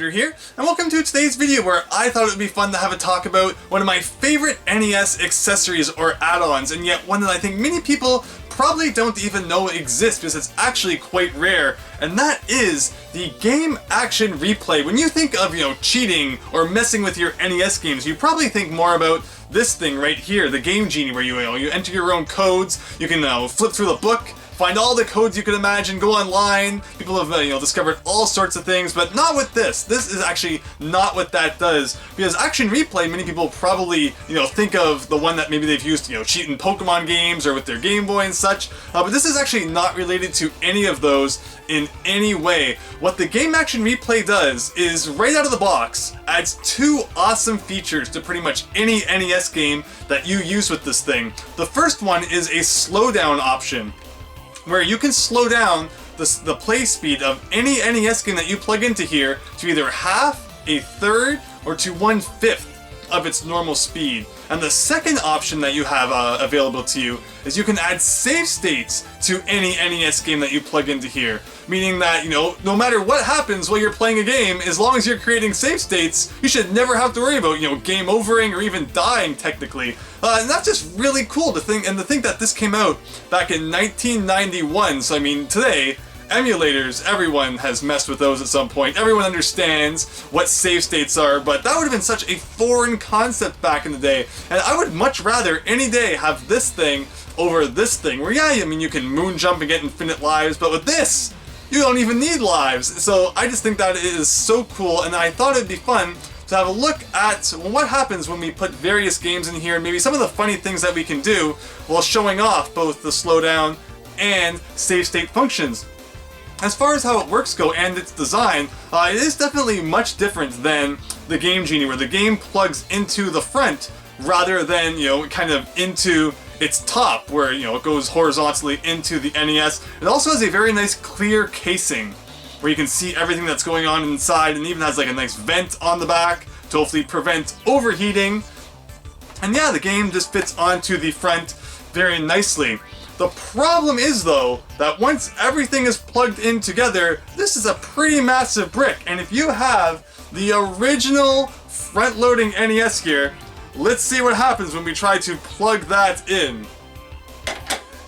Andrew here, and welcome to today's video where I thought it would be fun to have a talk about one of my favorite NES accessories or add-ons, and yet one that I think many people probably don't even know exists because it's actually quite rare, and that is the Game Action Replay. When you think of, cheating or messing with your NES games, you probably think more about this thing right here, the Game Genie, where you enter your own codes, you can flip through the book, find all the codes you could imagine, go online. People have discovered all sorts of things, but not with this. This is actually not what that does, because Action Replay, many people probably think of the one that maybe they've used cheat in Pokemon games or with their Game Boy and such, but this is actually not related to any of those in any way. What the Game Action Replay does is, right out of the box, adds two awesome features to pretty much any NES game that you use with this thing. The first one is a slowdown option, where you can slow down the play speed of any NES game that you plug into here to either half, a third, or to 1/5 of its normal speed. And the second option that you have available to you is you can add save states to any NES game that you plug into here. Meaning that, no matter what happens while you're playing a game, as long as you're creating save states, you should never have to worry about, game overing or even dying, technically. And that's just really cool to think that this came out back in 1991, so I mean, today, emulators, everyone has messed with those at some point. Everyone understands what save states are, but that would have been such a foreign concept back in the day. And I would much rather, any day, have this thing over this thing, where you can moon jump and get infinite lives, but with this, you don't even need lives. So I just think that it is so cool, and I thought it'd be fun to have a look at what happens when we put various games in here, and maybe some of the funny things that we can do while showing off both the slowdown and save state functions. As far as how it works go and its design, it is definitely much different than the Game Genie, where the game plugs into the front rather than, kind of into its top, where, it goes horizontally into the NES. It also has a very nice clear casing, where you can see everything that's going on inside, and even has like a nice vent on the back to hopefully prevent overheating. And yeah, the game just fits onto the front very nicely. The problem is, though, that once everything is plugged in together, this is a pretty massive brick, and if you have the original front-loading NES here, let's see what happens when we try to plug that in.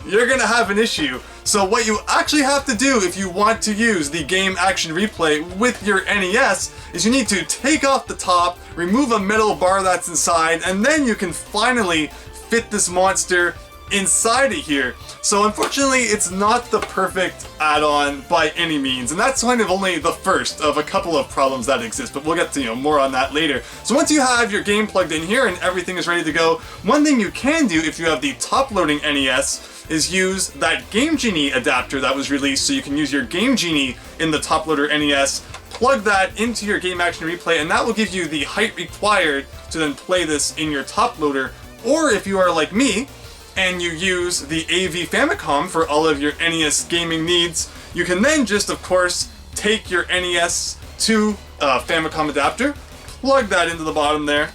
You're gonna have an issue. So what you actually have to do if you want to use the Game Action Replay with your NES is you need to take off the top, remove a metal bar that's inside, and then you can finally fit this monster inside of here. So unfortunately, it's not the perfect add-on by any means, and that's kind of only the first of a couple of problems that exist, but we'll get to more on that later. So once you have your game plugged in here and everything is ready to go, one thing you can do if you have the top-loading NES is use that Game Genie adapter that was released, so you can use your Game Genie in the top-loader NES, plug that into your Game Action Replay, and that will give you the height required to then play this in your top-loader. Or if you are like me, and you use the AV Famicom for all of your NES gaming needs, you can then just, of course, take your NES to a Famicom adapter, plug that into the bottom there,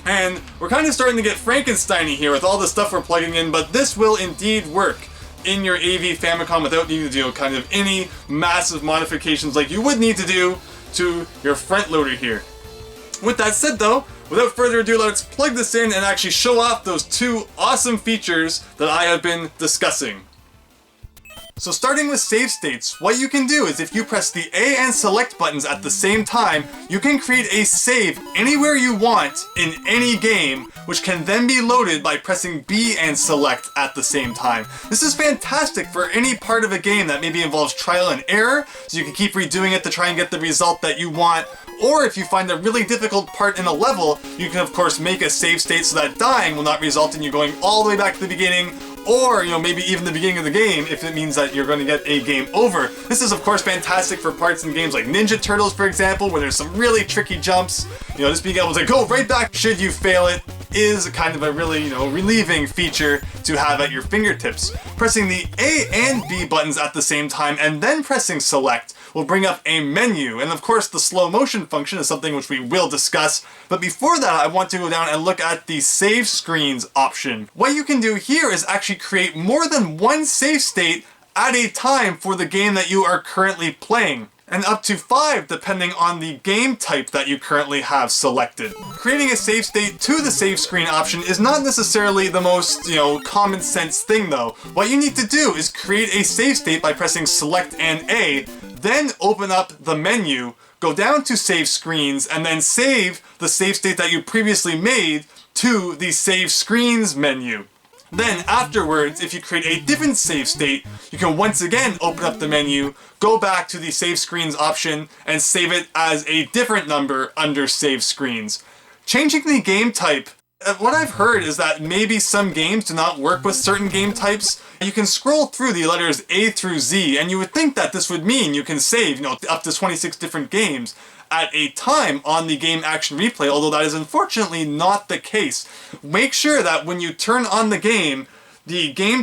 and we're kind of starting to get Frankenstein-y here with all the stuff we're plugging in, but this will indeed work in your AV Famicom without needing to do kind of any massive modifications like you would need to do to your front loader here. With that said, though, without further ado, let's plug this in and actually show off those two awesome features that I have been discussing. So starting with save states, what you can do is if you press the A and select buttons at the same time, you can create a save anywhere you want in any game, which can then be loaded by pressing B and select at the same time. This is fantastic for any part of a game that maybe involves trial and error, so you can keep redoing it to try and get the result that you want. Or if you find a really difficult part in a level, you can of course make a save state so that dying will not result in you going all the way back to the beginning, or maybe even the beginning of the game if it means that you're going to get a game over. This is of course fantastic for parts in games like Ninja Turtles, for example, where there's some really tricky jumps. Just being able to go right back should you fail it is kind of a really, relieving feature to have at your fingertips. Pressing the A and B buttons at the same time and then pressing select will bring up a menu, and of course the slow motion function is something which we will discuss, but before that I want to go down and look at the save screens option. What you can do here is actually create more than one save state at a time for the game that you are currently playing. and up to 5 depending on the game type that you currently have selected. Creating a save state to the save screen option is not necessarily the most, common sense thing though. What you need to do is create a save state by pressing Select and A, then open up the menu, go down to Save Screens, and then save the save state that you previously made to the Save Screens menu. Then afterwards, if you create a different save state, you can once again open up the menu, go back to the Save Screens option, and save it as a different number under Save Screens. Changing the game type, what I've heard is that maybe some games do not work with certain game types. You can scroll through the letters A through Z, and you would think that this would mean you can save, up to 26 different games at a time on the game action replay, although that is unfortunately not the case. Make sure that when you turn on the game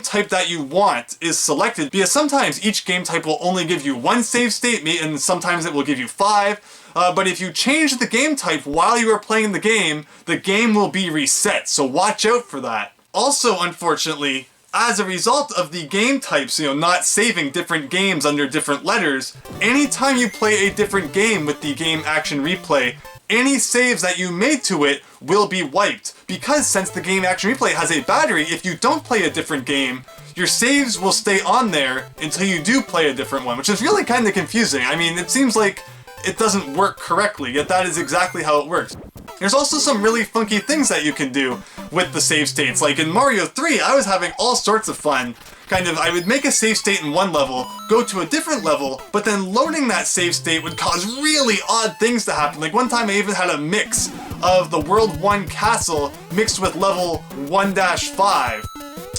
type that you want is selected, because sometimes each game type will only give you 1 save state, and sometimes it will give you 5. But if you change the game type while you are playing the game will be reset, so watch out for that. Also, unfortunately, as a result of the game types, not saving different games under different letters, anytime you play a different game with the game action replay, any saves that you made to it will be wiped. Because since the game action replay has a battery, if you don't play a different game, your saves will stay on there until you do play a different one, which is really kind of confusing. I mean, it seems like it doesn't work correctly, yet that is exactly how it works. There's also some really funky things that you can do with the save states. Like in Mario 3, I was having all sorts of fun. I would make a save state in one level, go to a different level, but then loading that save state would cause really odd things to happen. Like one time I even had a mix of the World 1 castle mixed with level 1-5.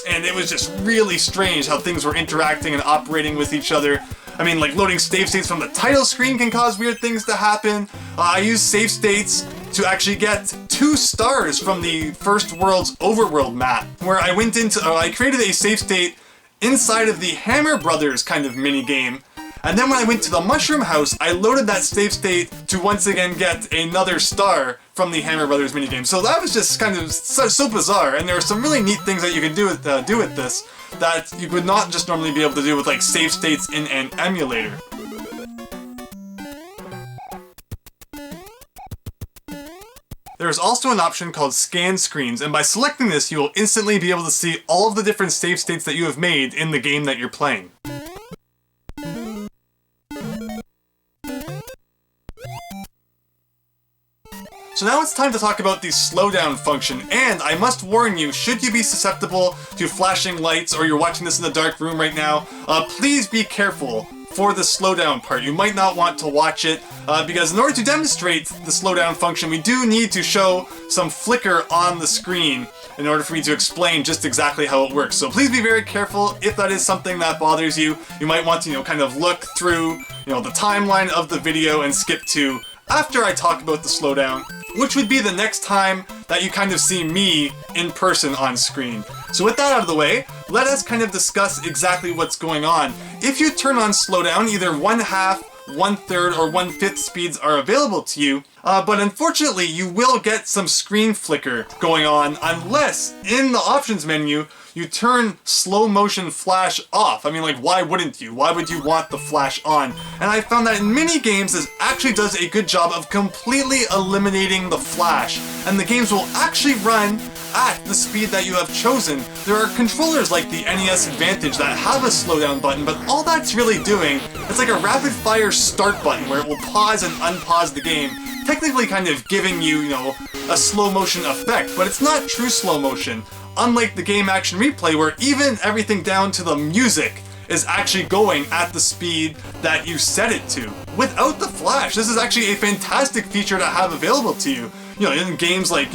And it was just really strange how things were interacting and operating with each other. I mean, like loading save states from the title screen can cause weird things to happen. I used save states to actually get 2 stars from the first world's overworld map, where I went into, I created a save state inside of the Hammer Brothers kind of mini game. And then when I went to the Mushroom House, I loaded that save state to once again get another star from the Hammer Brothers minigame. So that was just kind of so bizarre, and there are some really neat things that you can do with this that you would not just normally be able to do with like save states in an emulator. There is also an option called Scan Screens, and by selecting this, you will instantly be able to see all of the different save states that you have made in the game that you're playing. So now it's time to talk about the slowdown function, and I must warn you, should you be susceptible to flashing lights or you're watching this in a dark room right now, please be careful for the slowdown part. You might not want to watch it, because in order to demonstrate the slowdown function, we do need to show some flicker on the screen in order for me to explain just exactly how it works. So please be very careful. If that is something that bothers you, you might want to, kind of look through, the timeline of the video and skip to after I talk about the slowdown, which would be the next time that you kind of see me in person on screen. So with that out of the way, let us kind of discuss exactly what's going on. If you turn on slowdown, either 1/2, 1/3, or 1/5 speeds are available to you, but unfortunately you will get some screen flicker going on unless in the options menu you turn slow motion flash off. I mean, like, why wouldn't you? Why would you want the flash on? And I found that in many games this actually does a good job of completely eliminating the flash, and the games will actually run at the speed that you have chosen. There are controllers like the NES Advantage that have a slowdown button, but all that's really doing, it's like a rapid fire start button where it will pause and unpause the game, technically kind of giving you, a slow motion effect, but it's not true slow motion. Unlike the game action replay where even everything down to the music is actually going at the speed that you set it to. Without the flash, this is actually a fantastic feature to have available to you. In games like,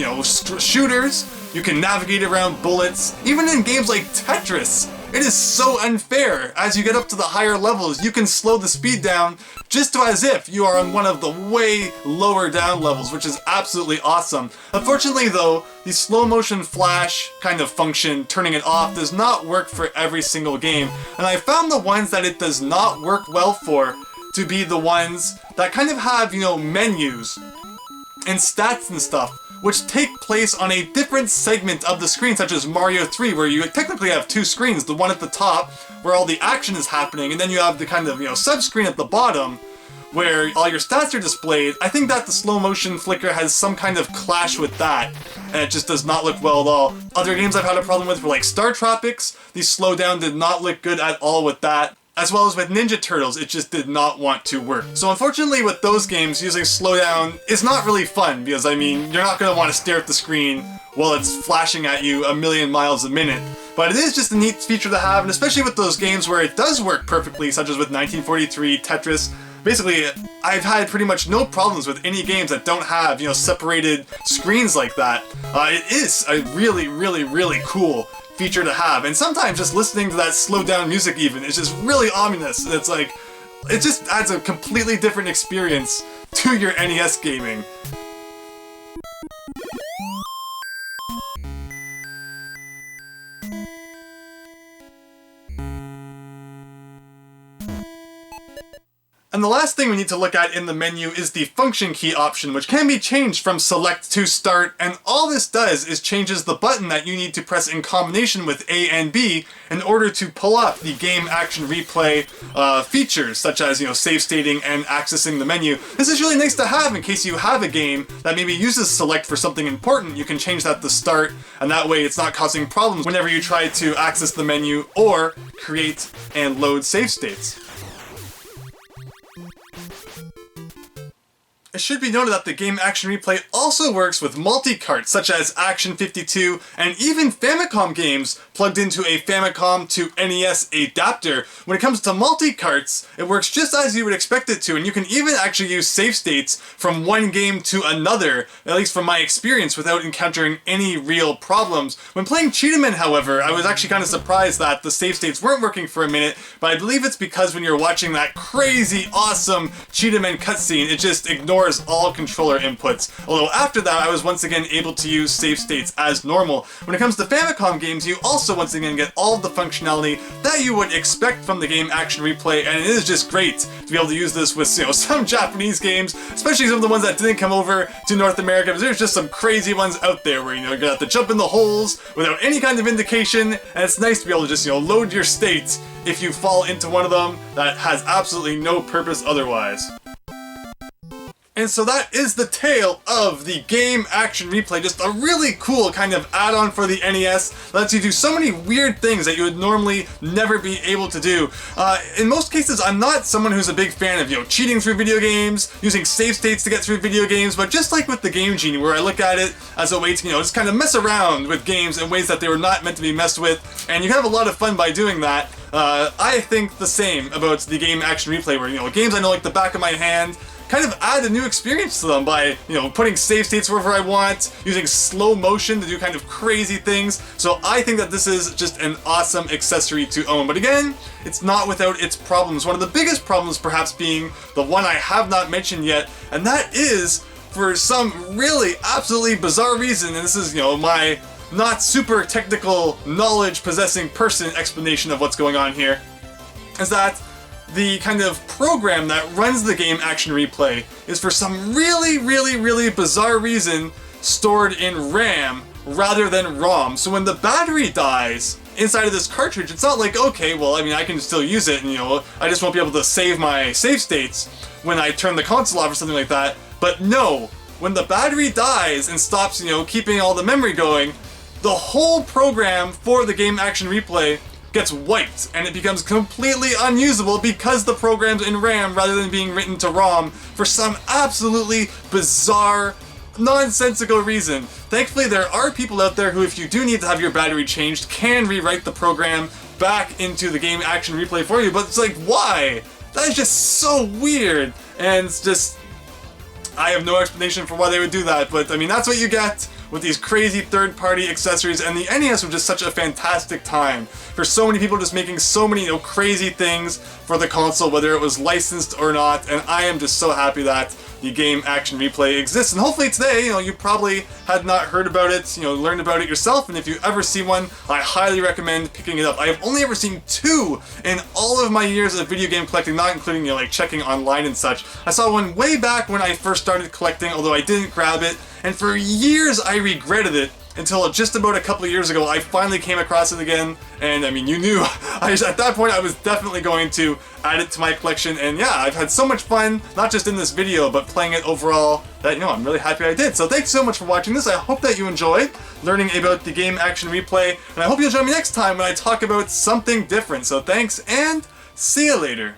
shooters, you can navigate around bullets. Even in games like Tetris, it is so unfair. As you get up to the higher levels, you can slow the speed down just as if you are on one of the way lower down levels, which is absolutely awesome. Unfortunately though, the slow motion flash kind of function, turning it off, does not work for every single game. And I found the ones that it does not work well for to be the ones that kind of have, menus and stats and stuff, which take place on a different segment of the screen, such as Mario 3, where you technically have 2 screens, the one at the top, where all the action is happening, and then you have the kind of, sub-screen at the bottom, where all your stats are displayed, I think that the slow motion flicker has some kind of clash with that, and it just does not look well at all. Other games I've had a problem with were like Star Tropics. The slowdown did not look good at all with that. As well as with Ninja Turtles, it just did not want to work. So unfortunately with those games, using slowdown is not really fun, because I mean, you're not going to want to stare at the screen while it's flashing at you a million miles a minute. But it is just a neat feature to have, and especially with those games where it does work perfectly, such as with 1943, Tetris. Basically, I've had pretty much no problems with any games that don't have, separated screens like that. It is a really, really, really cool feature to have, and sometimes just listening to that slowed down music even is just really ominous. It's like, it just adds a completely different experience to your NES gaming. And the last thing we need to look at in the menu is the function key option, which can be changed from select to start, and all this does is changes the button that you need to press in combination with A and B in order to pull up the game action replay features, such as, save stating and accessing the menu. This is really nice to have in case you have a game that maybe uses select for something important. You can change that to start, and that way it's not causing problems whenever you try to access the menu or create and load save states. It should be noted that the game action replay also works with multi-carts such as Action 52 and even Famicom games plugged into a Famicom to NES adapter. When it comes to multi-carts, it works just as you would expect it to, and you can even actually use save states from one game to another, at least from my experience, without encountering any real problems. When playing Cheetah, however, I was actually kind of surprised that the save states weren't working for a minute, but I believe it's because when you're watching that crazy, awesome Cheetah cutscene, it just ignores all controller inputs. Although after that, I was once again able to use save states as normal. When it comes to Famicom games, you also once again get all of the functionality that you would expect from the game action replay, and it is just great to be able to use this with, some Japanese games, especially some of the ones that didn't come over to North America, because there's just some crazy ones out there where, you're gonna have to jump in the holes without any kind of indication, and it's nice to be able to just, load your states if you fall into one of them that has absolutely no purpose otherwise. And so that is the tale of the game action replay, just a really cool kind of add-on for the NES that lets you do so many weird things that you would normally never be able to do. In most cases, I'm not someone who's a big fan of, cheating through video games, using save states to get through video games, but just like with the Game Genie, where I look at it as a way to, just kind of mess around with games in ways that they were not meant to be messed with, and you have a lot of fun by doing that. I think the same about the game action replay, where, games I know like the back of my hand, kind of add a new experience to them by, putting save states wherever I want, using slow motion to do kind of crazy things. So I think that this is just an awesome accessory to own. But again, it's not without its problems. One of the biggest problems perhaps being the one I have not mentioned yet, and that is, for some really absolutely bizarre reason, and this is, my not super technical knowledge possessing person explanation of what's going on here, is that the kind of program that runs the game action replay is for some really, really, really bizarre reason stored in RAM rather than ROM. So when the battery dies inside of this cartridge, it's not like, okay, well, I can still use it, and I just won't be able to save my save states when I turn the console off or something like that. But no, when the battery dies and stops, keeping all the memory going, the whole program for the game action replay gets wiped, and it becomes completely unusable because the program's in RAM rather than being written to ROM for some absolutely bizarre, nonsensical reason. Thankfully, there are people out there who, if you do need to have your battery changed, can rewrite the program back into the game action replay for you, but it's like, why? That is just so weird, and it's just, I have no explanation for why they would do that, but that's what you get with these crazy third-party accessories, and the NES was just such a fantastic time for so many people just making so many crazy things for the console, whether it was licensed or not, and I am just so happy that the game action replay exists, and hopefully today, you probably had not heard about it, learned about it yourself, and if you ever see one, I highly recommend picking it up. I have only ever seen two in all of my years of video game collecting, not including, like checking online and such. I saw one way back when I first started collecting, although I didn't grab it, and for years I regretted it until just about a couple of years ago I finally came across it again, and I mean, you knew, at that point I was definitely going to add it to my collection, and yeah, I've had so much fun, not just in this video, but playing it overall, that, you know, I'm really happy I did. So thanks so much for watching this. I hope that you enjoyed learning about the game Action Replay, and I hope you'll join me next time when I talk about something different. So thanks, and see you later.